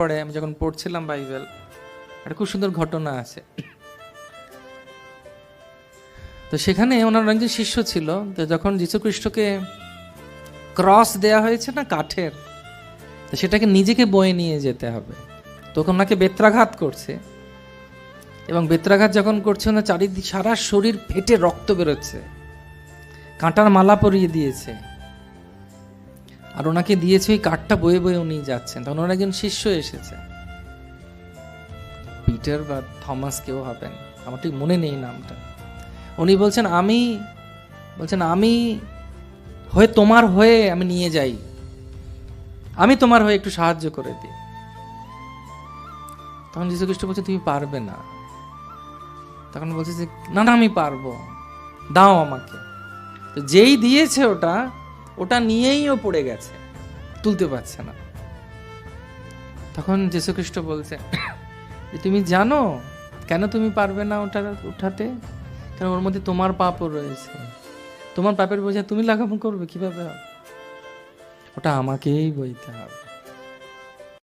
পরে আমি যখন পড়ছিলাম বাইবেল, একটা খুব সুন্দর ঘটনা আছে। তো সেখানে ওনার অনেকজন শিষ্য ছিল। তো যখন যীশু খ্রিস্টকে ক্রস দেয়া হয়েছে না কাঠের, তো সেটাকে নিজেকে বয়ে নিয়ে যেতে হবে। তখন ওনাকে বেত্রাঘাত করছে, এবং বেত্রাঘাত যখন করছে না চারিদিকে সারা শরীর ফেটে রক্ত বেরোচ্ছে, কাঁটার মালা পরিয়ে দিয়েছে, আর ওনাকে দিয়েছে ওই কাঠটা বয়ে বয়ে উনি যাচ্ছেন। তখন ওনার একজন শিষ্য এসেছে, পিটার বা থমাস কেউ হবেন, আমার ঠিক মনে নেই নামটা। উনি বলছেন আমি হয়ে তোমার হয়ে আমি নিয়ে যাই, আমি তোমার হয়ে একটু সাহায্য করে দিই। তখন যীশু খ্রিস্ট বলছে তুমি পারবে না। তখন বলছে যে না না আমি পারবো, দাও আমাকে। তো যেই দিয়েছে ওটা নিয়েই ও পড়ে গেছে, তুলতে পারছে না। তখন যীশু খ্রিস্ট বলছে যে তুমি জানো কেন তুমি পারবে না ওটা উঠাতে? কারণ ওর মধ্যে তোমার পাপও রয়েছে, তোমার পাপের বোঝা তুমি লাঘব করবে কিভাবে? ওটা আমাকেই বইতে হবে।